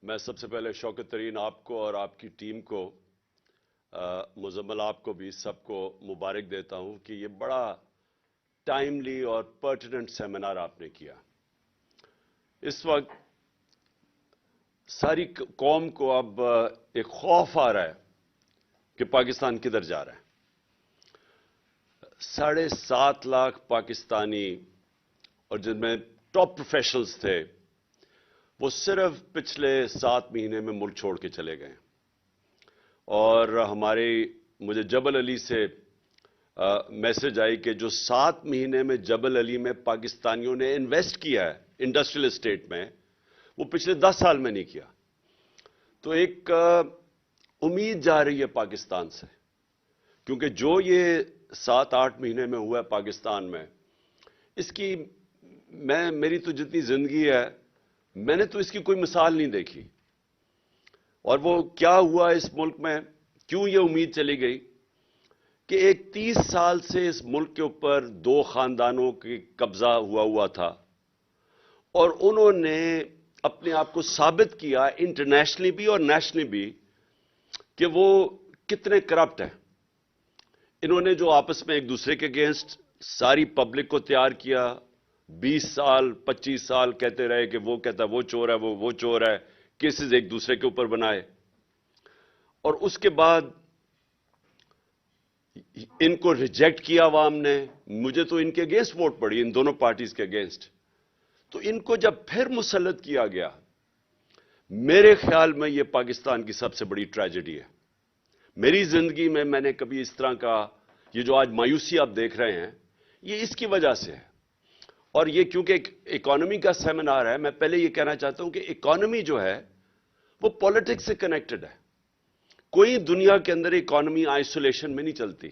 میں سب سے پہلے شوکت ترین آپ کو اور آپ کی ٹیم کو مزمل آپ کو بھی سب کو مبارک دیتا ہوں کہ یہ بڑا ٹائملی اور پرٹیننٹ سیمینار آپ نے کیا. اس وقت ساری قوم کو اب ایک خوف آ رہا ہے کہ پاکستان کدھر جا رہا ہے. 7.5 لاکھ پاکستانی اور جن میں ٹاپ پروفیشنلز تھے وہ صرف پچھلے 7 مہینے میں ملک چھوڑ کے چلے گئے. اور مجھے جبل علی سے میسج آئی کہ جو 7 مہینے میں جبل علی میں پاکستانیوں نے انویسٹ کیا ہے انڈسٹریل اسٹیٹ میں وہ پچھلے 10 سال میں نہیں کیا. تو ایک امید جا رہی ہے پاکستان سے، کیونکہ جو یہ 7-8 مہینے میں ہوا ہے پاکستان میں، اس کی میری تو جتنی زندگی ہے میں نے تو اس کی کوئی مثال نہیں دیکھی. اور وہ کیا ہوا اس ملک میں، کیوں یہ امید چلی گئی کہ ایک 30 سال سے اس ملک کے اوپر 2 خاندانوں کی قبضہ ہوا تھا اور انہوں نے اپنے آپ کو ثابت کیا انٹرنیشنلی بھی اور نیشنلی بھی کہ وہ کتنے کرپٹ ہیں. انہوں نے جو آپس میں ایک دوسرے کے اگینسٹ ساری پبلک کو تیار کیا، 20 سال 25 سال کہتے رہے کہ وہ کہتا وہ چور ہے، وہ چور ہے، کیسز ایک دوسرے کے اوپر بنائے. اور اس کے بعد ان کو ریجیکٹ کیا عوام نے. مجھے تو ان کے اگینسٹ ووٹ پڑی، ان دونوں پارٹیز کے اگینسٹ. تو ان کو جب پھر مسلط کیا گیا، میرے خیال میں یہ پاکستان کی سب سے بڑی ٹریجڈی ہے. میری زندگی میں نے کبھی اس طرح کا یہ جو آج مایوسی آپ دیکھ رہے ہیں یہ اس کی وجہ سے ہے. اور یہ کیونکہ ایک اکانومی کا سیمینار ہے، میں پہلے یہ کہنا چاہتا ہوں کہ اکانومی جو ہے وہ پولیٹکس سے کنیکٹڈ ہے. کوئی دنیا کے اندر اکانومی آئسولیشن میں نہیں چلتی.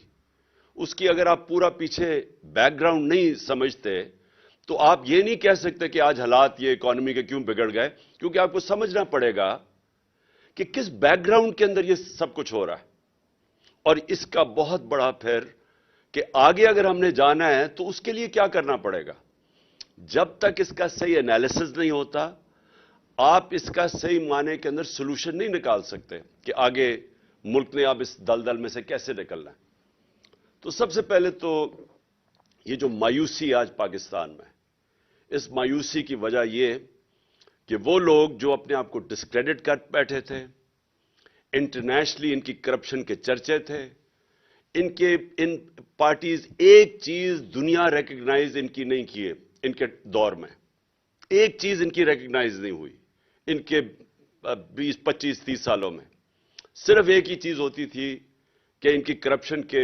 اس کی اگر آپ پورا پیچھے بیک گراؤنڈ نہیں سمجھتے تو آپ یہ نہیں کہہ سکتے کہ آج حالات یہ اکانومی کے کیوں بگڑ گئے، کیونکہ آپ کو سمجھنا پڑے گا کہ کس بیک گراؤنڈ کے اندر یہ سب کچھ ہو رہا ہے. اور اس کا بہت بڑا پھر کہ آگے اگر ہم نے جانا ہے تو اس کے لیے کیا کرنا پڑے گا. جب تک اس کا صحیح انالیسس نہیں ہوتا آپ اس کا صحیح معنی کے اندر سولوشن نہیں نکال سکتے کہ آگے ملک نے اب اس دلدل میں سے کیسے نکلنا ہے. تو سب سے پہلے تو یہ جو مایوسی آج پاکستان میں، اس مایوسی کی وجہ یہ کہ وہ لوگ جو اپنے آپ کو ڈسکریڈٹ کر بیٹھے تھے، انٹرنیشنلی ان کی کرپشن کے چرچے تھے، ان پارٹیز ایک چیز دنیا ریکگنائز ان کی نہیں کیے. ان کے دور میں ایک چیز ان کی ریکگنائز نہیں ہوئی. ان کے 20-25-30 سالوں میں صرف ایک ہی چیز ہوتی تھی کہ ان کی کرپشن کے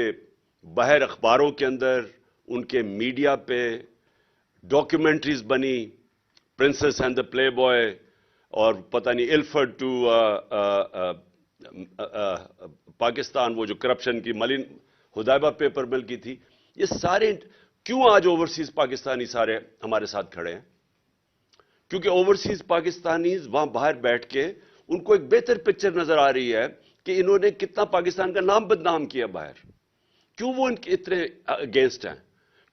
باہر اخباروں کے اندر، ان کے میڈیا پہ ڈاکیومنٹریز بنی، princess and the play boy اور پتہ نہیں الفرڈ ٹو پاکستان، وہ جو کرپشن کی ملن حدیبہ پیپر مل کی تھی. یہ سارے کیوں آج اوورسیز پاکستانی سارے ہمارے ساتھ کھڑے ہیں؟ کیونکہ اوورسیز پاکستانیز وہاں باہر بیٹھ کے ان کو ایک بہتر پکچر نظر آ رہی ہے کہ انہوں نے کتنا پاکستان کا نام بدنام کیا باہر. کیوں وہ ان کے اتنے اگینسٹ ہیں؟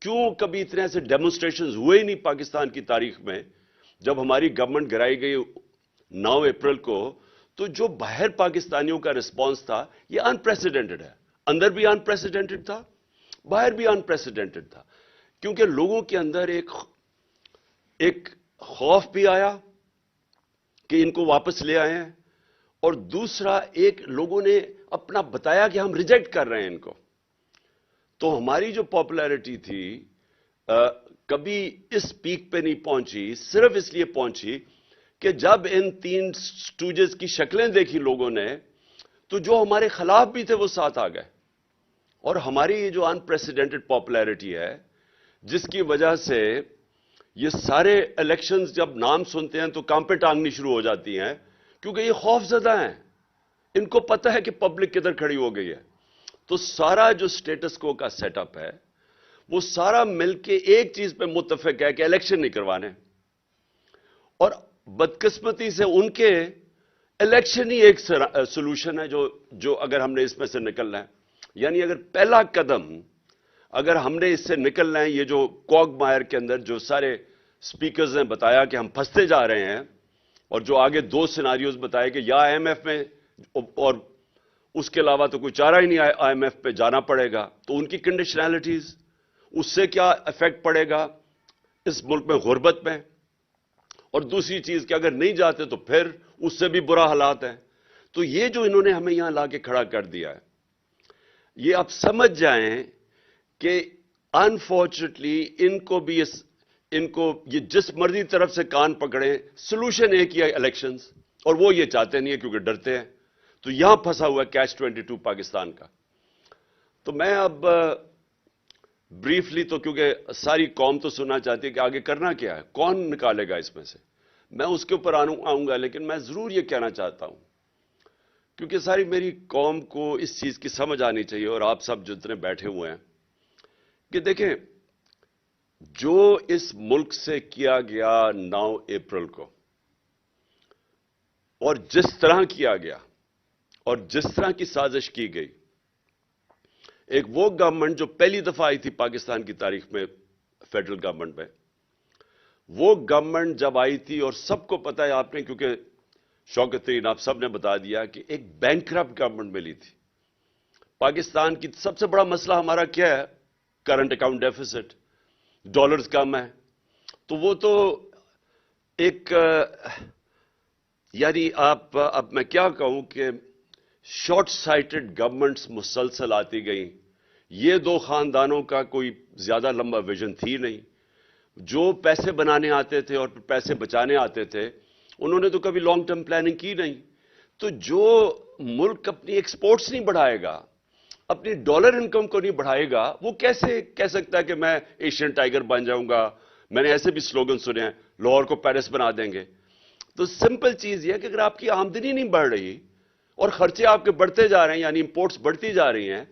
کیوں کبھی اتنے ایسے ڈیمونسٹریشنز ہوئے ہی نہیں پاکستان کی تاریخ میں؟ جب ہماری گورنمنٹ گرائی گئی 9 اپریل کو تو جو باہر پاکستانیوں کا رسپانس تھا یہ ان پریسیڈنٹڈ ہے. اندر بھی ان پریسیڈنٹڈ تھا، باہر بھی ان پریسیڈنٹڈ تھا. کیونکہ لوگوں کے اندر ایک خوف بھی آیا کہ ان کو واپس لے آئے ہیں، اور دوسرا ایک لوگوں نے اپنا بتایا کہ ہم ریجیکٹ کر رہے ہیں ان کو. تو ہماری جو پاپولیرٹی تھی کبھی اس پیک پہ نہیں پہنچی، صرف اس لیے پہنچی کہ جب ان 3 سٹوجز کی شکلیں دیکھی لوگوں نے تو جو ہمارے خلاف بھی تھے وہ ساتھ آ گئے. اور ہماری یہ جو ان پریسیڈنٹڈ پاپولیرٹی ہے جس کی وجہ سے یہ سارے الیکشنز جب نام سنتے ہیں تو کانپیں ٹانگنی شروع ہو جاتی ہیں، کیونکہ یہ خوف زدہ ہیں. ان کو پتہ ہے کہ پبلک کدھر کھڑی ہو گئی ہے. تو سارا جو سٹیٹس کو کا سیٹ اپ ہے وہ سارا مل کے ایک چیز پہ متفق ہے کہ الیکشن نہیں کروانے. اور بدقسمتی سے ان کے الیکشن ہی ایک سولوشن ہے جو اگر ہم نے اس میں سے نکلنا ہے، یعنی اگر پہلا قدم اگر ہم نے اس سے نکلنا ہے، یہ جو کوگ مائر کے اندر جو سارے سپیکرز نے بتایا کہ ہم پھنستے جا رہے ہیں، اور جو آگے 2 سیناریوز بتائے کہ یا IMF میں اور اس کے علاوہ تو کوئی چارہ ہی نہیں IMF پہ جانا پڑے گا، تو ان کی کنڈیشنلٹیز، اس سے کیا ایفیکٹ پڑے گا اس ملک میں غربت میں، اور دوسری چیز کہ اگر نہیں جاتے تو پھر اس سے بھی برا حالات ہیں. تو یہ جو انہوں نے ہمیں یہاں لا کے کھڑا کر دیا ہے، یہ آپ سمجھ جائیں کہ انفارچونیٹلی ان کو یہ جس مرضی طرف سے کان پکڑیں، سلوشن ایک ہی ہے الیکشنز، اور وہ یہ چاہتے نہیں ہے کیونکہ ڈرتے ہیں. تو یہاں پھنسا ہوا ہے کیچ 22 پاکستان کا. تو میں اب بریفلی، تو کیونکہ ساری قوم تو سننا چاہتی ہے کہ آگے کرنا کیا ہے، کون نکالے گا اس میں سے، میں اس کے اوپر آؤں گا. لیکن میں ضرور یہ کہنا چاہتا ہوں، کیونکہ ساری میری قوم کو اس چیز کی سمجھ آنی چاہیے، اور آپ سب جتنے بیٹھے ہوئے ہیں، کہ دیکھیں جو اس ملک سے کیا گیا 9 اپریل کو، اور جس طرح کیا گیا اور جس طرح کی سازش کی گئی، ایک وہ گورنمنٹ جو پہلی دفعہ آئی تھی پاکستان کی تاریخ میں فیڈرل گورنمنٹ میں، وہ گورنمنٹ جب آئی تھی، اور سب کو پتا ہے آپ نے، کیونکہ شوکت ترین آپ سب نے بتا دیا کہ ایک بینکرپٹ گورنمنٹ ملی تھی. پاکستان کی سب سے بڑا مسئلہ ہمارا کیا ہے؟ کرنٹ اکاؤنٹ ڈیفیسٹ، ڈالرز کم ہے. تو وہ تو ایک یعنی اب میں کیا کہوں کہ شارٹ سائٹڈ گورنمنٹس مسلسل آتی گئیں. یہ 2 خاندانوں کا کوئی زیادہ لمبا ویژن تھی نہیں. جو پیسے بنانے آتے تھے اور پیسے بچانے آتے تھے، انہوں نے تو کبھی لانگ ٹرم پلاننگ کی نہیں. تو جو ملک اپنی ایکسپورٹس نہیں بڑھائے گا، اپنی ڈالر انکم کو نہیں بڑھائے گا، وہ کیسے کہہ سکتا ہے کہ میں ایشین ٹائیگر بن جاؤں گا؟ میں نے ایسے بھی سلوگن سنے ہیں، لاہور کو پیرس بنا دیں گے. تو سمپل چیز یہ ہے کہ اگر آپ کی آمدنی نہیں بڑھ رہی اور خرچے آپ کے بڑھتے جا رہے ہیں، یعنی امپورٹس بڑھتی جا رہی ہیں،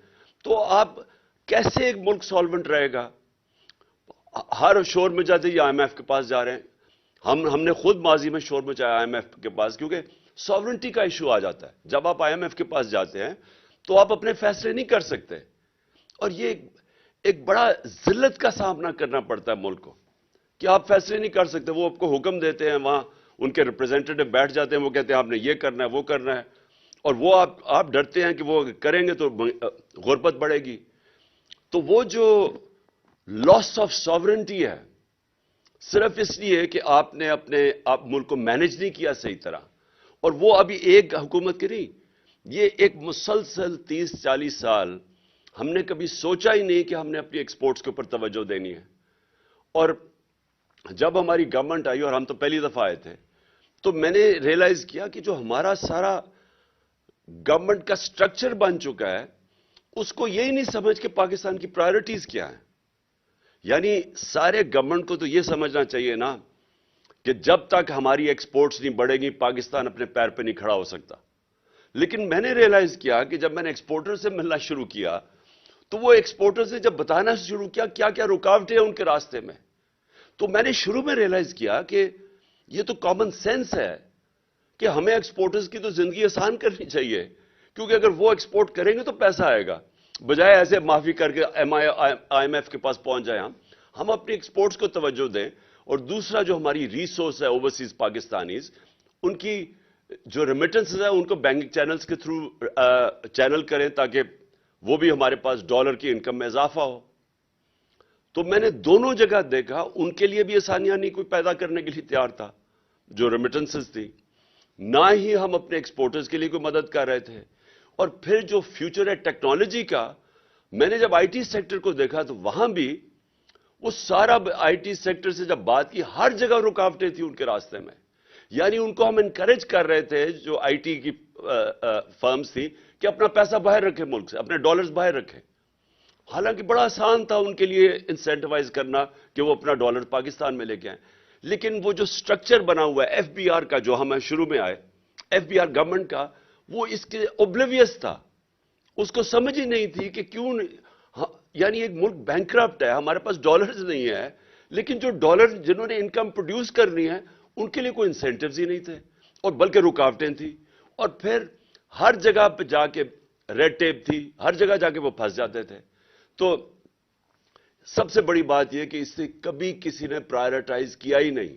تو آپ کیسے ایک ملک سالونٹ رہے گا؟ ہر شور میں جاتے ہی IMF کے پاس جا رہے ہیں. ہم نے خود ماضی میں شور مچایا IMF کے پاس، کیونکہ ساورنٹی کا ایشو آ جاتا ہے. جب آپ IMF کے پاس جاتے ہیں تو آپ اپنے فیصلے نہیں کر سکتے، اور یہ ایک بڑا ذلت کا سامنا کرنا پڑتا ہے ملک کو کہ آپ فیصلے نہیں کر سکتے. وہ آپ کو حکم دیتے ہیں، وہاں ان کے ریپرزینٹیٹو بیٹھ جاتے ہیں، وہ کہتے ہیں آپ نے یہ کرنا ہے، وہ کرنا ہے، اور وہ آپ ڈرتے ہیں کہ وہ کریں گے تو غربت بڑھے گی. تو وہ جو لاس آف ساورنٹی ہے، صرف اس لیے کہ آپ نے آپ ملک کو مینج نہیں کیا صحیح طرح. اور وہ ابھی ایک حکومت کی نہیں، یہ ایک مسلسل 30-40 سال ہم نے کبھی سوچا ہی نہیں کہ ہم نے اپنی ایکسپورٹس کے اوپر توجہ دینی ہے. اور جب ہماری گورنمنٹ آئی، اور ہم تو پہلی دفعہ آئے تھے، تو میں نے ریئلائز کیا کہ جو ہمارا سارا گورنمنٹ کا سٹرکچر بن چکا ہے، اس کو یہی نہیں سمجھ کہ پاکستان کی پرائیورٹیز کیا ہیں. یعنی سارے گورنمنٹ کو تو یہ سمجھنا چاہیے نا کہ جب تک ہماری ایکسپورٹس نہیں بڑھے گی، پاکستان اپنے پیر پہ نہیں کھڑا ہو سکتا. لیکن میں نے ریئلائز کیا کہ جب میں نے ایکسپورٹر سے ملنا شروع کیا، تو وہ ایکسپورٹر سے جب بتانا شروع کیا کیا کیا رکاوٹیں ہیں ان کے راستے میں، تو میں نے شروع میں ریئلائز کیا کہ یہ تو کامن سینس ہے کہ ہمیں ایکسپورٹرز کی تو زندگی آسان کرنی چاہیے، کیونکہ اگر وہ ایکسپورٹ کریں گے تو پیسہ آئے گا، بجائے ایسے معافی کر کے IMF کے پاس پہنچ جائیں. ہم اپنی ایکسپورٹس کو توجہ دیں. اور دوسرا جو ہماری ریسورس ہے اوورسیز پاکستانیز، ان کی جو ریمیٹنسز ہیں ان کو بینکنگ چینلز کے تھرو چینل کریں، تاکہ وہ بھی ہمارے پاس ڈالر کی انکم میں اضافہ ہو. تو میں نے دونوں جگہ دیکھا، ان کے لیے بھی آسانیاں نہیں کوئی پیدا کرنے کے لیے تیار تھا جو ریمیٹنسز تھی، نہ ہی ہم اپنے ایکسپورٹرز کے لیے کوئی مدد کر رہے تھے. اور پھر جو فیوچر ہے ٹیکنالوجی کا، میں نے جب IT سیکٹر کو دیکھا تو وہاں بھی وہ سارا IT سیکٹر سے جب بات کی، ہر جگہ رکاوٹیں تھیں ان کے راستے میں. یعنی ان کو ہم انکریج کر رہے تھے، جو IT کی فرمز تھی، کہ اپنا پیسہ باہر رکھیں ملک سے، اپنے ڈالرز باہر رکھیں. حالانکہ بڑا آسان تھا ان کے لیے انسینٹیوائز کرنا کہ وہ اپنا ڈالر پاکستان میں لے کے آئیں. لیکن وہ جو سٹرکچر بنا ہوا ہے FBR کا، جو ہمیں شروع میں آئے FBR گورنمنٹ کا، وہ اس کے اوبلیویس تھا. اس کو سمجھ ہی نہیں تھی کہ کیوں، یعنی ایک ملک بینکرپٹ ہے، ہمارے پاس ڈالرز نہیں ہے، لیکن جو ڈالر جنہوں نے انکم پروڈیوس کرنی ہے ان کے لیے کوئی انسینٹیوز ہی نہیں تھے، اور بلکہ رکاوٹیں تھیں. اور پھر ہر جگہ پہ جا کے ریڈ ٹیپ تھی، ہر جگہ جا کے وہ پھنس جاتے تھے. تو سب سے بڑی بات یہ کہ اس سے کبھی کسی نے پرائیورٹائز کیا ہی نہیں،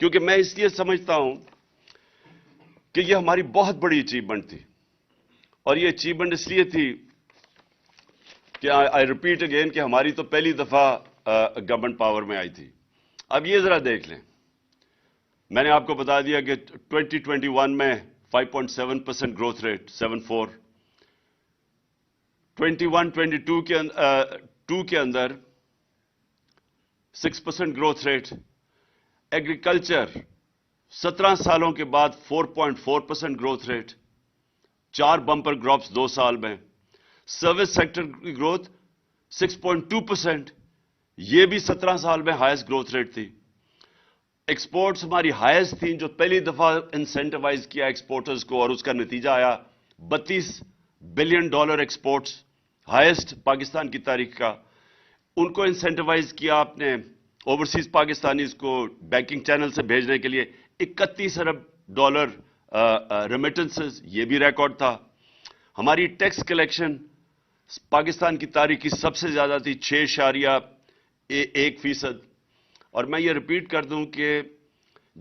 کیونکہ میں اس لیے سمجھتا ہوں کہ یہ ہماری بہت بڑی اچیومنٹ تھی، اور یہ اچیومنٹ اس لیے تھی کہ آئی ریپیٹ اگین کہ ہماری تو پہلی دفعہ گورنمنٹ پاور میں آئی تھی۔ اب یہ ذرا دیکھ لیں، میں نے آپ کو بتا دیا کہ 2021 میں 5.7% گروتھ ریٹ، 7.4، 21-22 کے اندر 6% گروتھ ریٹ، ایگریکلچر 17 سالوں کے بعد 4.4% گروتھ ریٹ، 4 بمپر کراپس 2 سال میں، سروس سیکٹر کی گروتھ 6.2%، یہ بھی 17 سال میں ہائیسٹ گروتھ ریٹ تھی۔ ایکسپورٹس ہماری ہائیسٹ تھیں، جو پہلی دفعہ انسینٹیوائز کیا ایکسپورٹرز کو، اور اس کا نتیجہ آیا $32 بلین ایکسپورٹس، ہائیسٹ پاکستان کی تاریخ کا۔ ان کو انسینٹیوائز کیا آپ نے اوورسیز پاکستانیز کو بینکنگ چینل سے بھیجنے کے لیے، $31 ارب ریمیٹنسز، یہ بھی ریکارڈ تھا۔ ہماری ٹیکس کلیکشن پاکستان کی تاریخ کی سب سے زیادہ تھی، 6.1%۔ اور میں یہ ریپیٹ کر دوں کہ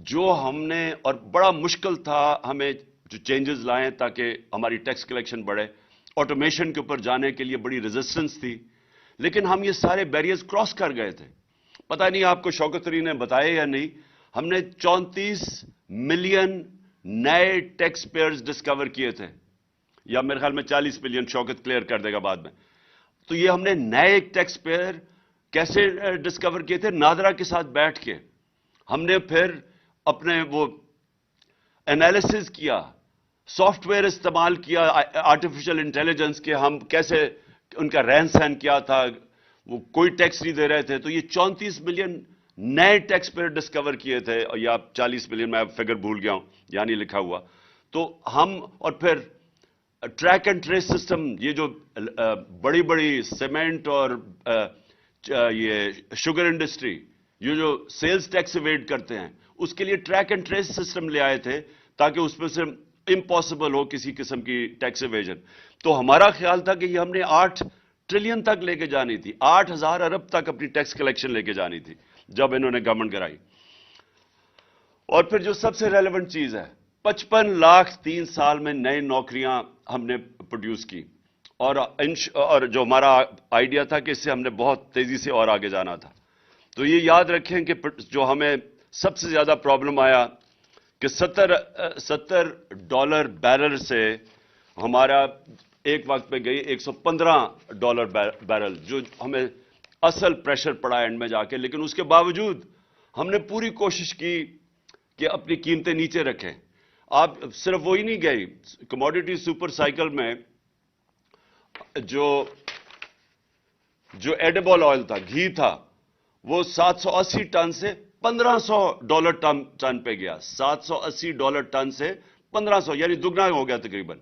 جو ہم نے، اور بڑا مشکل تھا ہمیں جو چینجز لائیں تاکہ ہماری ٹیکس کلیکشن بڑھے، آٹومیشن کے اوپر جانے کے لیے بڑی ریزسٹنس تھی، لیکن ہم یہ سارے بیریئرز کراس کر گئے تھے۔ پتہ نہیں آپ کو شوکت علی نے بتایا یا نہیں، ہم نے 34 ملین نئے ٹیکس پیئرز ڈسکور کیے تھے، یا میرے خیال میں 40 ملین، شوکت کلیئر کر دے گا بعد میں۔ تو یہ ہم نے نئے ٹیکس پیئر کیسے ڈسکور کیے تھے؟ نادرا کے ساتھ بیٹھ کے ہم نے پھر اپنے وہ انالیسز کیا، سافٹ ویئر استعمال کیا آرٹیفیشل انٹیلیجنس کے، ہم کیسے ان کا رہن سہن کیا تھا، وہ کوئی ٹیکس نہیں دے رہے تھے، تو یہ 34 ملین نئے ٹیکس پیئر ڈسکور کیے تھے، یا 40 ملین، میں فگر بھول گیا ہوں، یہاں نہیں لکھا ہوا۔ تو ہم، اور پھر ٹریک اینڈ ٹریس سسٹم، یہ جو بڑی بڑی سیمنٹ اور یہ شوگر انڈسٹری، یہ جو سیلز ٹیکس ایویڈ کرتے ہیں، اس کے لیے ٹریک اینڈ ٹریس سسٹم لے آئے تھے تاکہ اس میں سے امپاسبل ہو کسی قسم کی ٹیکس ایویژن۔ تو ہمارا خیال تھا کہ یہ ہم نے 8 ٹریلین تک لے کے جانی تھی، 8,000 ارب تک اپنی ٹیکس کلیکشن لے کے جانی تھی جب انہوں نے گورنمنٹ کرائی۔ اور پھر جو سب سے ریلیونٹ چیز ہے، 55 لاکھ 3 سال میں نئی نوکریاں ہم نے پروڈیوس کی، اور جو ہمارا آئیڈیا تھا کہ اس سے ہم نے بہت تیزی سے اور آگے جانا تھا۔ تو یہ یاد رکھیں کہ جو ہمیں سب سے زیادہ پرابلم آیا کہ $70 بیرل سے ہمارا ایک وقت پہ گئی $115 بیرل، جو ہمیں اصل پریشر پڑا اینڈ میں جا کے۔ لیکن اس کے باوجود ہم نے پوری کوشش کی کہ اپنی قیمتیں نیچے رکھیں۔ آپ صرف وہی نہیں گئی، کموڈیٹی سپر سائیکل میں جو ایڈیبل آئل تھا، گھی تھا، وہ $780 ٹن سے $1,500 ٹن پہ گیا، $780 ٹن سے 1,500، یعنی دگنا ہو گیا تقریباً۔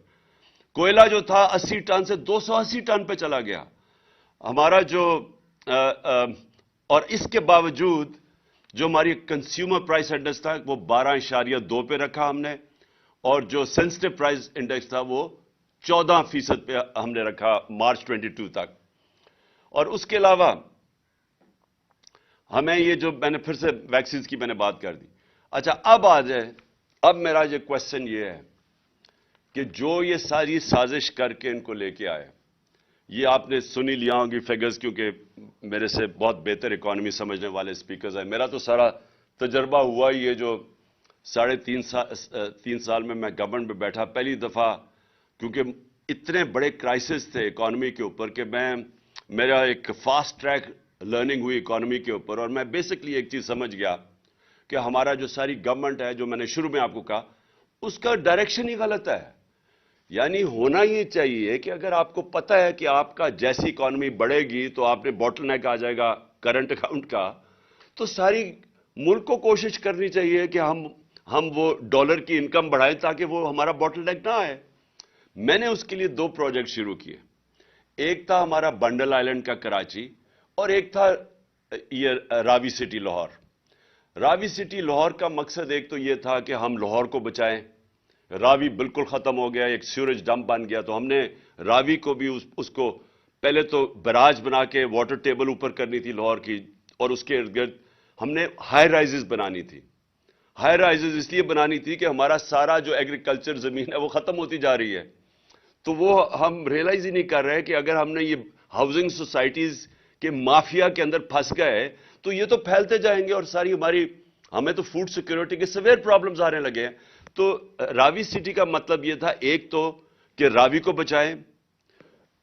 کوئلہ جو تھا 80 ٹن سے 280 ٹن پہ چلا گیا ہمارا اور اس کے باوجود جو ہماری کنزیومر پرائس انڈیکس تھا وہ 12.2 پہ رکھا ہم نے، اور جو سینسٹیو پرائس انڈیکس تھا وہ 14% پہ ہم نے رکھا مارچ 22 تک۔ اور اس کے علاوہ ہمیں یہ جو میں نے پھر سے ویکسینز کی میں نے بات کر دی۔ اچھا اب آ جائے، اب میرا یہ کوشچن یہ ہے کہ جو یہ ساری سازش کر کے ان کو لے کے آئے، یہ آپ نے سنی لیا ہوں گی فگرز، کیونکہ میرے سے بہت بہتر اکانومی سمجھنے والے سپیکرز ہیں۔ میرا تو سارا تجربہ ہوا یہ جو 3.5 سال میں گورنمنٹ میں بیٹھا، پہلی دفعہ، کیونکہ اتنے بڑے کرائسس تھے اکانومی کے اوپر کہ میرا ایک فاسٹ ٹریک لرننگ ہوئی اکانومی کے اوپر، اور میں بیسکلی ایک چیز سمجھ گیا کہ ہمارا جو ساری گورنمنٹ ہے، جو میں نے شروع میں آپ کو کہا، اس کا ڈائریکشن ہی غلط ہے۔ یعنی ہونا یہ چاہیے کہ اگر آپ کو پتہ ہے کہ آپ کا جیسی اکانومی بڑھے گی تو آپ نے باٹل نیک آ جائے گا کرنٹ اکاؤنٹ کا، تو ساری ملک کو کوشش کرنی چاہیے کہ ہم وہ ڈالر کی انکم بڑھائیں تاکہ وہ ہمارا باٹل نیک نہ آئے۔ میں نے اس کے لیے 2 پروجیکٹ شروع کیے، ایک تھا ہمارا بنڈل آئلینڈ کا کراچی، اور ایک تھا یہ راوی سٹی لاہور۔ راوی سٹی لاہور کا مقصد ایک تو یہ تھا کہ ہم لاہور کو بچائیں، راوی بالکل ختم ہو گیا، ایک سیوریج ڈمپ بن گیا، تو ہم نے راوی کو بھی اس کو پہلے تو براج بنا کے واٹر ٹیبل اوپر کرنی تھی لاہور کی، اور اس کے ارد گرد ہم نے ہائی رائزز بنانی تھی۔ ہائی رائزز اس لیے بنانی تھی کہ ہمارا سارا جو ایگریکلچر زمین ہے وہ ختم ہوتی جا رہی ہے. تو وہ ہم ریئلائز ہی نہیں کر رہے کہ اگر ہم نے یہ ہاؤسنگ سوسائٹیز کے مافیا کے اندر پھنس گئے تو یہ تو پھیلتے جائیں گے اور ساری ہمیں تو فوڈ سیکیورٹی کے سیویئر پرابلمز آنے لگے ہیں. تو راوی سٹی کا مطلب یہ تھا ایک تو کہ راوی کو بچائیں.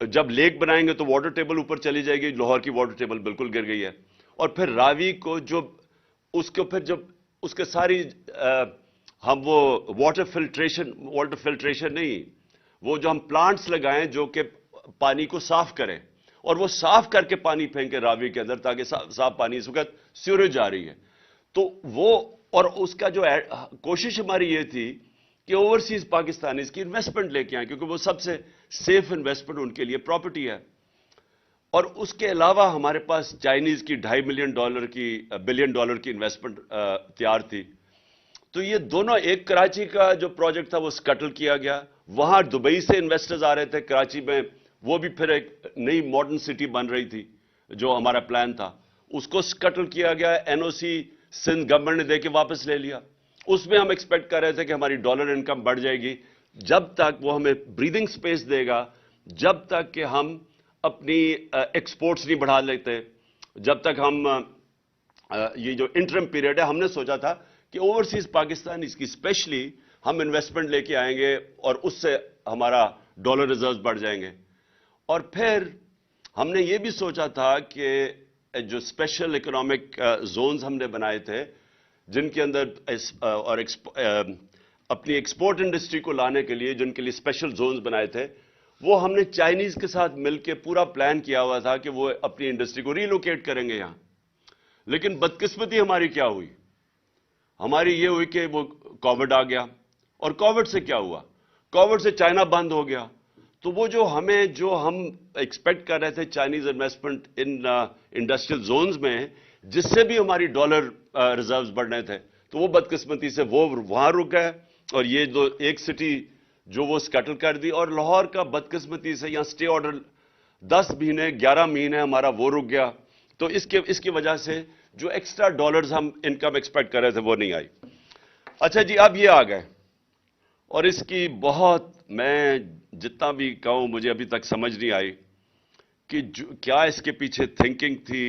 جب لیک بنائیں گے تو واٹر ٹیبل اوپر چلی جائے گی. لاہور کی واٹر ٹیبل بالکل گر گئی ہے. اور پھر راوی کو اس کو پھر جب اس کے ساری ہم وہ واٹر فلٹریشن نہیں, وہ جو ہم پلانٹس لگائیں جو کہ پانی کو صاف کریں اور وہ صاف کر کے پانی پھینکے راوی کے اندر تاکہ صاف پانی اس وقت سیوریج جا رہی ہے. تو وہ اور اس کا جو کوشش ہماری یہ تھی کہ اوورسیز پاکستانیز کی انویسٹمنٹ لے کے آئیں کیونکہ وہ سب سے سیف انویسٹمنٹ ان کے لیے پراپرٹی ہے. اور اس کے علاوہ ہمارے پاس چائنیز کی $2.5 بلین کی انویسٹمنٹ تیار تھی. تو یہ دونوں, ایک کراچی کا جو پروجیکٹ تھا وہ سکٹل کیا گیا, وہاں دبئی سے انویسٹرز آ رہے تھے کراچی میں, وہ بھی پھر ایک نئی ماڈرن سٹی بن رہی تھی جو ہمارا پلان تھا, اس کو سکٹل کیا گیا. NOC سندھ گورنمنٹ نے دے کے واپس لے لیا. اس میں ہم ایکسپیکٹ کر رہے تھے کہ ہماری ڈالر انکم بڑھ جائے گی جب تک وہ ہمیں بریدنگ سپیس دے گا, جب تک کہ ہم اپنی ایکسپورٹس نہیں بڑھا لیتے, جب تک ہم یہ جو انٹرم پیریڈ ہے ہم نے سوچا تھا کہ اوورسیز پاکستان اس کی اسپیشلی ہم انویسٹمنٹ لے کے آئیں گے اور اس سے ہمارا ڈالر ریزروز بڑھ جائیں گے. اور پھر ہم نے یہ بھی سوچا تھا کہ جو اسپیشل اکنامک زونز ہم نے بنائے تھے جن کے اندر اور اپنی ایکسپورٹ انڈسٹری کو لانے کے لیے جن کے لیے اسپیشل زونز بنائے تھے, وہ ہم نے چائنیز کے ساتھ مل کے پورا پلان کیا ہوا تھا کہ وہ اپنی انڈسٹری کو ریلوکیٹ کریں گے یہاں. لیکن بدقسمتی ہماری کیا ہوئی, ہماری یہ ہوئی کہ وہ کووڈ آ گیا. اور کووڈ سے کیا ہوا, کووڈ سے چائنا بند ہو گیا. تو وہ جو ہم ایکسپیکٹ کر رہے تھے Chinese investment in industrial zones میں, جس سے بھی ہماری ڈالر ریزروز بڑھنے تھے, تو وہ بدقسمتی سے وہ وہاں رک گئے. اور یہ جو ایک سٹی جو وہ سکٹل کر دی, اور لاہور کا بدقسمتی سے یہاں سٹے آرڈر 10 مہینے 11 مہینے ہمارا وہ رک گیا. تو اس کی وجہ سے جو ایکسٹرا ڈالرز ہم انکم ایکسپیکٹ کر رہے تھے وہ نہیں آئی. اچھا جی, اب یہ آ گئے اور اس کی بہت, میں جتنا بھی کہوں مجھے ابھی تک سمجھ نہیں آئی کہ کیا اس کے پیچھے تھنکنگ تھی,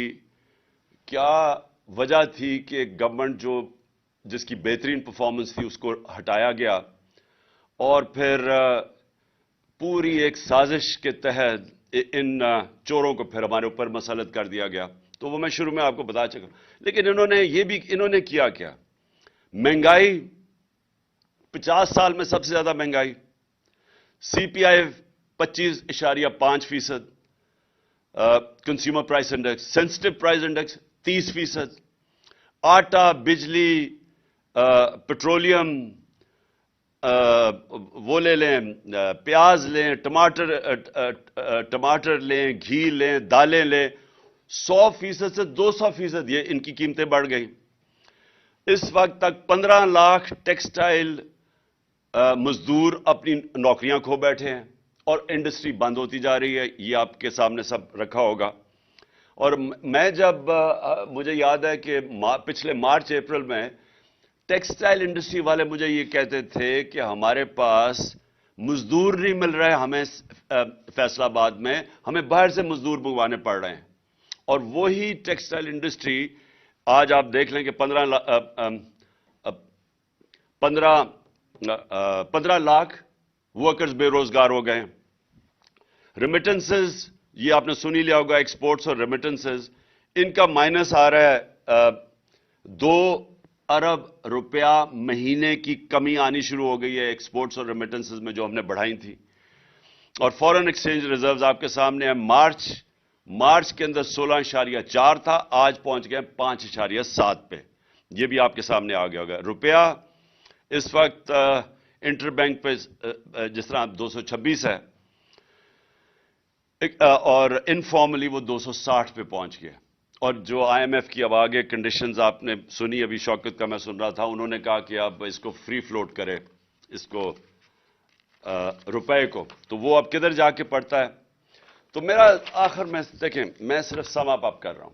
کیا وجہ تھی کہ گورنمنٹ جس کی بہترین پرفارمنس تھی اس کو ہٹایا گیا اور پھر پوری ایک سازش کے تحت ان چوروں کو پھر ہمارے اوپر مسلط کر دیا گیا. تو وہ میں شروع میں آپ کو بتا چکا. لیکن انہوں نے کیا کیا, مہنگائی 50 سال میں سب سے زیادہ مہنگائی, CPI 25.5%, consumer price index, sensitive price index 30%, آٹا, بجلی, پیٹرولیم, وہ لے لیں, پیاز لیں, ٹماٹر لیں, گھی لیں, دالیں لیں, 100% سے 200% یہ ان کی قیمتیں بڑھ گئیں. اس وقت تک 15 لاکھ ٹیکسٹائل مزدور اپنی نوکریاں کھو بیٹھے ہیں اور انڈسٹری بند ہوتی جا رہی ہے. یہ آپ کے سامنے سب رکھا ہوگا. اور میں جب مجھے یاد ہے کہ پچھلے مارچ اپریل میں ٹیکسٹائل انڈسٹری والے مجھے یہ کہتے تھے کہ ہمارے پاس مزدور نہیں مل رہے, ہمیں فیصل آباد میں ہمیں باہر سے مزدور منگوانے پڑ رہے ہیں. اور وہی ٹیکسٹائل انڈسٹری آج آپ دیکھ لیں کہ 15 لاکھ ورکرز بے روزگار ہو گئے. ریمیٹنسز, یہ آپ نے سنی لیا ہوگا, ایکسپورٹس اور ریمیٹنسز ان کا مائنس آ رہا ہے. 2 ارب روپیہ مہینے کی کمی آنی شروع ہو گئی ہے ایکسپورٹس اور ریمیٹنسز میں جو ہم نے بڑھائی تھی. اور فورن ایکسچینج ریزروز آپ کے سامنے ہیں. مارچ کے اندر 16.4 تھا, آج پہنچ گئے 5.7 پہ. یہ بھی آپ کے سامنے آ گیا ہوگا. روپیہ اس وقت انٹر بینک پہ جس طرح 226 ہے اور انفارملی وہ 260 پہ پہنچ گیا. اور جو IMF کی اب آگے کنڈیشنز آپ نے سنی, ابھی شوکت کا میں سن رہا تھا, انہوں نے کہا کہ اب اس کو فری فلوٹ کرے, اس کو روپے کو, تو وہ اب کدھر جا کے پڑتا ہے. تو میرا آخر میں دیکھیں, میں صرف سم اپ کر رہا ہوں.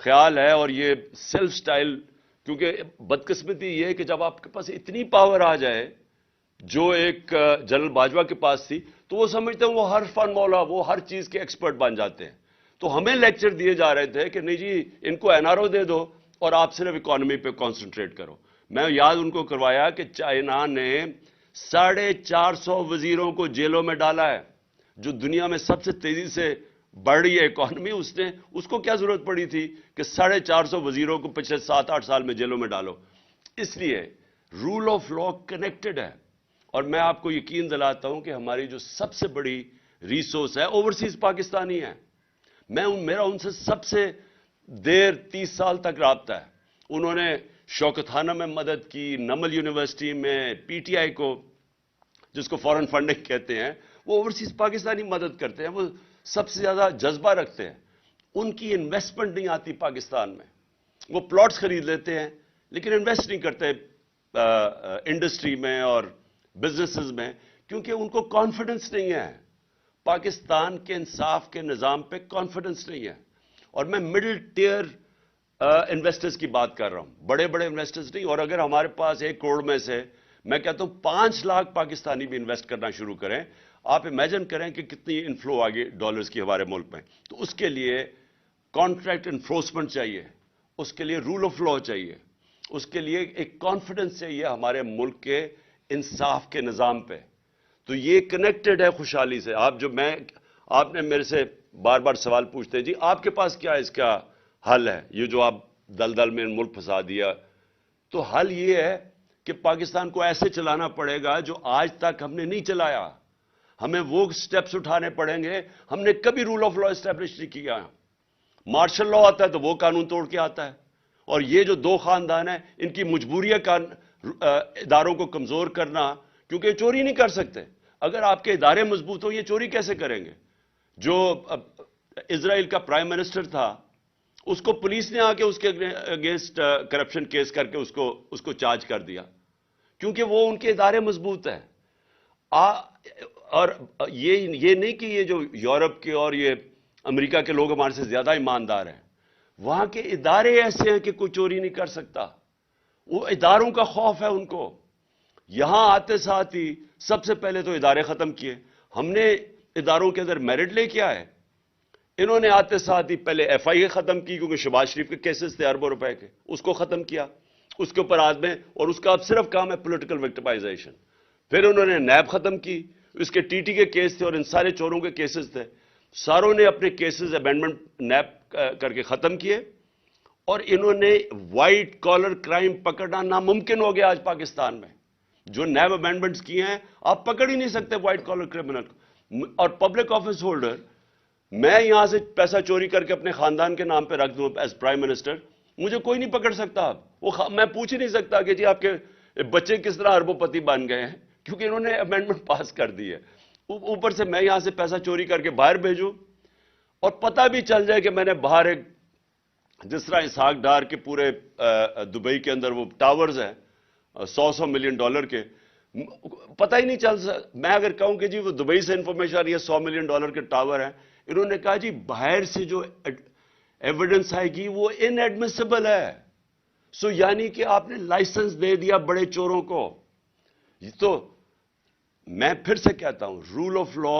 خیال ہے اور یہ سیلف سٹائل، کیونکہ بدقسمتی یہ ہے کہ جب آپ کے پاس اتنی پاور آ جائے جو ایک جنرل باجوہ کے پاس تھی، تو وہ سمجھتے ہیں وہ ہر فن مولا، وہ ہر چیز کے ایکسپرٹ بن جاتے ہیں. تو ہمیں لیکچر دیے جا رہے تھے کہ نہیں جی ان کو این آر او دے دو اور آپ صرف اکانومی پہ کانسنٹریٹ کرو. میں یاد ان کو کروایا کہ چائنا نے 450 وزیروں کو جیلوں میں ڈالا ہے، جو دنیا میں سب سے تیزی سے بڑھ رہی ہے اکانومی. اس کو کیا ضرورت پڑی تھی کہ 450 وزیروں کو پچھلے 7-8 سال میں جیلوں میں ڈالو. اس لیے رول آف لا کنیکٹڈ ہے. اور میں آپ کو یقین دلاتا ہوں کہ ہماری جو سب سے بڑی ریسورس ہے اوورسیز پاکستانی ہے. میرا ان سے سب سے دیر 30 سال تک رابطہ ہے. انہوں نے شوکت خانہ میں مدد کی، نمل یونیورسٹی میں، پی ٹی آئی کو جس کو فورن فنڈنگ کہتے ہیں، وہ اوورسیز پاکستانی مدد کرتے ہیں. وہ سب سے زیادہ جذبہ رکھتے ہیں. ان کی انویسٹمنٹ نہیں آتی پاکستان میں. وہ پلاٹس خرید لیتے ہیں لیکن انویسٹ نہیں کرتے انڈسٹری میں اور بزنسز میں، کیونکہ ان کو کانفیڈنس نہیں ہے. پاکستان کے انصاف کے نظام پہ کانفیڈنس نہیں ہے. اور میں مڈل ٹیئر انویسٹرز کی بات کر رہا ہوں، بڑے بڑے انویسٹرز نہیں. اور اگر ہمارے پاس 1 کروڑ میں سے میں کہتا ہوں 5 لاکھ پاکستانی بھی انویسٹ کرنا شروع کریں، آپ امیجن کریں کہ کتنی انفلو آگے ڈالرز کی ہمارے ملک میں. تو اس کے لیے کانٹریکٹ انفورسمنٹ چاہیے، اس کے لیے رول آف لا چاہیے، اس کے لیے ایک کانفیڈنس چاہیے ہمارے ملک کے انصاف کے نظام پہ. تو یہ کنیکٹڈ ہے خوشحالی سے. آپ نے میرے سے بار بار سوال پوچھتے ہیں جی آپ کے پاس کیا اس کا حل ہے، یہ جو آپ دلدل میں ملک پھنسا دیا. تو حل یہ ہے کہ پاکستان کو ایسے چلانا پڑے گا جو آج تک ہم نے نہیں چلایا. ہمیں وہ سٹیپس اٹھانے پڑیں گے. ہم نے کبھی رول آف لا اسٹیبلش نہیں کیا. مارشل لا آتا ہے تو وہ قانون توڑ کے آتا ہے. اور یہ جو 2 خاندان ہیں ان کی مجبوری ہے اداروں کو کمزور کرنا، کیونکہ چوری نہیں کر سکتے. اگر آپ کے ادارے مضبوط ہو یہ چوری کیسے کریں گے؟ جو اسرائیل کا پرائم منسٹر تھا اس کو پولیس نے آ کے اس کے اگینسٹ کرپشن کیس کر کے اس کو چارج کر دیا، کیونکہ وہ ان کے ادارے مضبوط ہیں. اور یہ نہیں کہ یہ جو یورپ کے اور یہ امریکہ کے لوگ ہمارے سے زیادہ ایماندار ہیں. وہاں کے ادارے ایسے ہیں کہ کوئی چوری نہیں کر سکتا. وہ اداروں کا خوف ہے ان کو. یہاں آتے ساتھ ہی سب سے پہلے تو ادارے ختم کیے. ہم نے اداروں کے اندر میرٹ لے کے آئے. انہوں نے آتے ساتھ ہی پہلے ایف آئی اے ختم کی، کیونکہ شہباز شریف کے کیسز تھے اربوں روپے کے، اس کو ختم کیا. اس کے اوپر آدمی، اور اس کا اب صرف کام ہے پولیٹیکل وکٹمائزیشن. پھر انہوں نے نیب ختم کی، اس کے ٹی ٹی کے کیس تھے اور ان سارے چوروں کے کیسز تھے. ساروں نے اپنے کیسز امینڈمنٹ نیب کر کے ختم کیے. اور انہوں نے وائٹ کالر کرائم پکڑنا ناممکن ہو گیا آج پاکستان میں. جو نیب امینڈمنٹس کیے ہیں آپ پکڑ ہی نہیں سکتے وائٹ کالر کرمنل کو. اور پبلک آفس ہولڈر، میں یہاں سے پیسہ چوری کر کے اپنے خاندان کے نام پہ رکھ دوں ایز پرائم منسٹر، مجھے کوئی نہیں پکڑ سکتا. میں پوچھ ہی نہیں سکتا کہ جی آپ کے بچے کس طرح اربوں پتی بن گئے ہیں، کیونکہ انہوں نے امینڈمنٹ پاس کر دی ہے. اوپر سے میں یہاں سے پیسہ چوری کر کے باہر بھیجوں اور پتہ بھی چل جائے کہ میں نے باہر ایک، جس طرح اسحاق ڈار کے پورے دبئی کے اندر وہ ٹاورز ہیں $100 ملین کے، پتہ ہی نہیں چل سکتا. میں اگر کہوں کہ جی وہ دبئی سے انفارمیشن آ رہی ہے $100 ملین کے ٹاور ہیں، انہوں نے کہا جی باہر سے جو ایویڈنس آئے گی وہ ان ایڈمیسیبل ہے. سو یعنی کہ آپ نے لائسنس دے دیا بڑے چوروں کو. تو میں پھر سے کہتا ہوں rule of law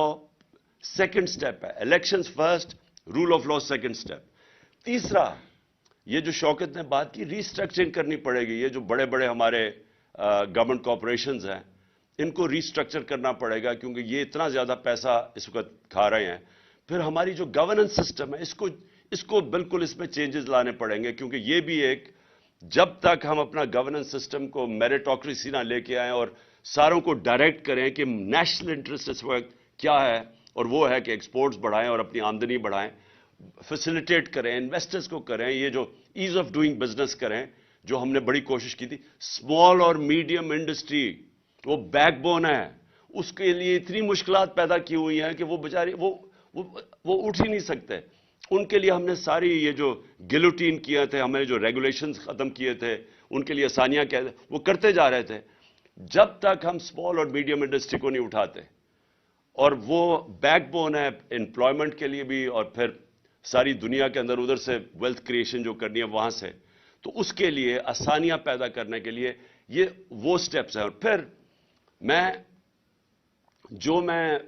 second step ہے. Elections first, rule of law second step. تیسرا، یہ جو شوکت نے بات کی ری اسٹرکچرنگ کرنی پڑے گی. یہ جو بڑے بڑے ہمارے گورنمنٹ کارپوریشنز ہیں ان کو ری اسٹرکچر کرنا پڑے گا، کیونکہ یہ اتنا زیادہ پیسہ اس وقت کھا رہے ہیں. پھر ہماری جو گورننس سسٹم ہے اس کو بالکل اس میں چینجز لانے پڑیں گے، کیونکہ یہ بھی ایک، جب تک ہم اپنا گورننس سسٹم کو میریٹوکریسی نہ لے کے آئیں اور ساروں کو ڈائریکٹ کریں کہ نیشنل انٹرسٹ اس وقت کیا ہے، اور وہ ہے کہ ایکسپورٹس بڑھائیں اور اپنی آمدنی بڑھائیں، فیسیلیٹیٹ کریں، انویسٹرز کو کریں، یہ جو ایز آف ڈوئنگ بزنس کریں، جو ہم نے بڑی کوشش کی تھی. اسمال اور میڈیم انڈسٹری وہ بیک بون ہے. اس کے لیے اتنی مشکلات پیدا کی ہوئی ہیں کہ وہ بیچارے وہ اٹھ ہی نہیں سکتے. ان کے لیے ہم نے ساری یہ جو گلوٹین کیے تھے، ہمیں جو ریگولیشنز ختم کیے تھے، ان کے لیے آسانیاں کیا وہ کرتے جا رہے تھے. جب تک ہم اسمال اور میڈیم انڈسٹری کو نہیں اٹھاتے، اور وہ بیک بون ہے امپلائمنٹ کے لیے بھی اور پھر ساری دنیا کے اندر ادھر سے ویلتھ کریشن جو کرنی ہے وہاں سے. تو اس کے لیے آسانیاں پیدا کرنے کے لیے یہ وہ سٹیپس ہیں. اور پھر میں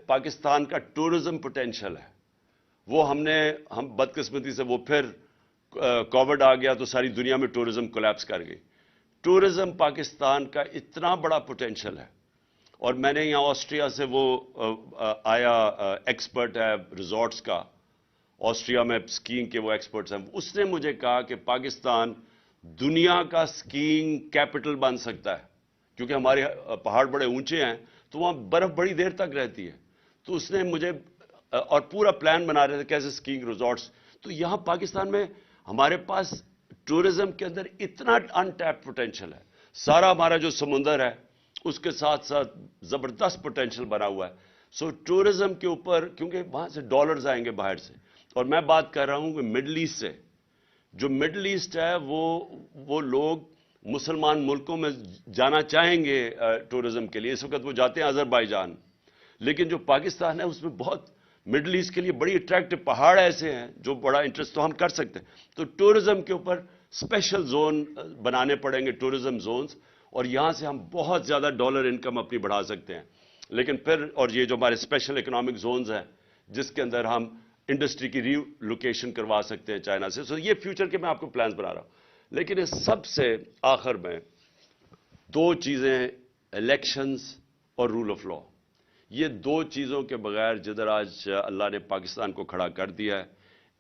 پاکستان کا ٹورزم پوٹینشل ہے وہ ہم بدقسمتی سے وہ پھر کووڈ آ گیا تو ساری دنیا میں ٹورزم کولیپس کر گئی. ٹورزم پاکستان کا اتنا بڑا پوٹینشل ہے. اور میں نے یہاں آسٹریا سے وہ آیا ایکسپرٹ ہے ریزورٹس کا, آسٹریا میں سکینگ کے وہ ایکسپرٹس ہیں, اس نے مجھے کہا کہ پاکستان دنیا کا سکینگ کیپٹل بن سکتا ہے کیونکہ ہمارے پہاڑ بڑے اونچے ہیں تو وہاں برف بڑی دیر تک رہتی ہے. تو اس نے مجھے اور پورا پلان بنا رہے تھے کیسے سکینگ ریزورٹس. تو یہاں پاکستان میں ہمارے پاس ٹورزم کے اندر اتنا ان ٹیپ پوٹینشل ہے. سارا ہمارا جو سمندر ہے اس کے ساتھ ساتھ زبردست پوٹینشل بنا ہوا ہے. سو ٹورزم کے اوپر کیونکہ وہاں سے ڈالرز آئیں گے باہر سے. اور میں بات کر رہا ہوں کہ مڈل ایسٹ سے, جو مڈل ایسٹ ہے وہ لوگ مسلمان ملکوں میں جانا چاہیں گے ٹورزم کے لیے. اس وقت وہ جاتے ہیں آذربائیجان, لیکن جو پاکستان ہے اس میں بہت مڈل ایسٹ کے لیے بڑی اٹریکٹو پہاڑ ایسے ہیں جو بڑا انٹرسٹ تو ہم کر سکتے ہیں. تو ٹورزم کے اوپر اسپیشل زون بنانے پڑیں گے, ٹورزم زونز, اور یہاں سے ہم بہت زیادہ ڈالر انکم اپنی بڑھا سکتے ہیں. لیکن پھر اور یہ جو ہمارے اسپیشل اکنامک زونز ہیں جس کے اندر ہم انڈسٹری کی ری لوکیشن کروا سکتے ہیں چائنا سے. سو یہ فیوچر کے میں آپ کو پلانز بنا رہا ہوں. لیکن اس سب سے آخر میں دو چیزیں, الیکشنز اور رول آف لا, یہ دو چیزوں کے بغیر جدھر آج اللہ نے پاکستان کو کھڑا کر دیا ہے,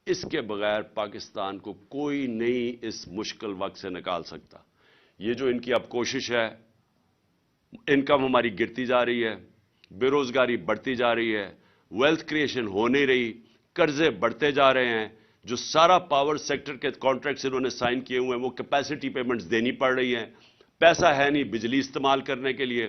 اس کے بغیر پاکستان کو کوئی نہیں اس مشکل وقت سے نکال سکتا. یہ جو ان کی اب کوشش ہے, انکم ہماری گرتی جا رہی ہے, بے روزگاری بڑھتی جا رہی ہے, ویلتھ کریشن ہو نہیں رہی, قرضے بڑھتے جا رہے ہیں, جو سارا پاور سیکٹر کے کانٹریکٹس انہوں نے سائن کیے ہوئے ہیں وہ کیپیسٹی پیمنٹس دینی پڑ رہی ہیں. پیسہ ہے نہیں بجلی استعمال کرنے کے لیے,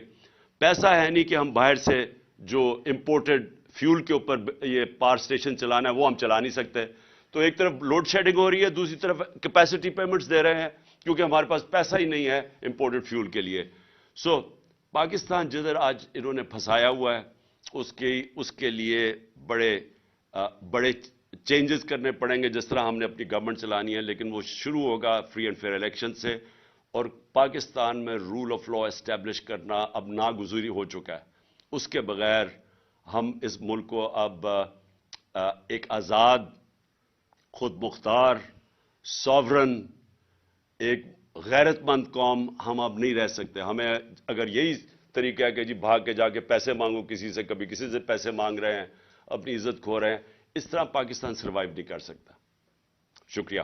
پیسہ ہے نہیں کہ ہم باہر سے جو امپورٹڈ فیول کے اوپر یہ پاور سٹیشن چلانا ہے وہ ہم چلا نہیں سکتے. تو ایک طرف لوڈ شیڈنگ ہو رہی ہے, دوسری طرف کیپیسٹی پیمنٹس دے رہے ہیں کیونکہ ہمارے پاس پیسہ ہی نہیں ہے امپورٹڈ فیول کے لیے. سو پاکستان جدھر آج انہوں نے پھنسایا ہوا ہے اس کے لیے بڑے چینجز کرنے پڑیں گے. جس طرح ہم نے اپنی گورنمنٹ چلانی ہے, لیکن وہ شروع ہوگا فری اینڈ فیئر الیکشن سے. اور پاکستان میں رول آف لا اسٹیبلش کرنا اب ناگزیری ہو چکا ہے. اس کے بغیر ہم اس ملک کو اب ایک آزاد, خود مختار, ساورن, ایک غیرت مند قوم ہم اب نہیں رہ سکتے. ہمیں اگر یہی طریقہ ہے کہ جی بھاگ کے جا کے پیسے مانگو کسی سے, کبھی کسی سے پیسے مانگ رہے ہیں, اپنی عزت کھو رہے ہیں, اس طرح پاکستان سروائیو نہیں کر سکتا. شکریہ.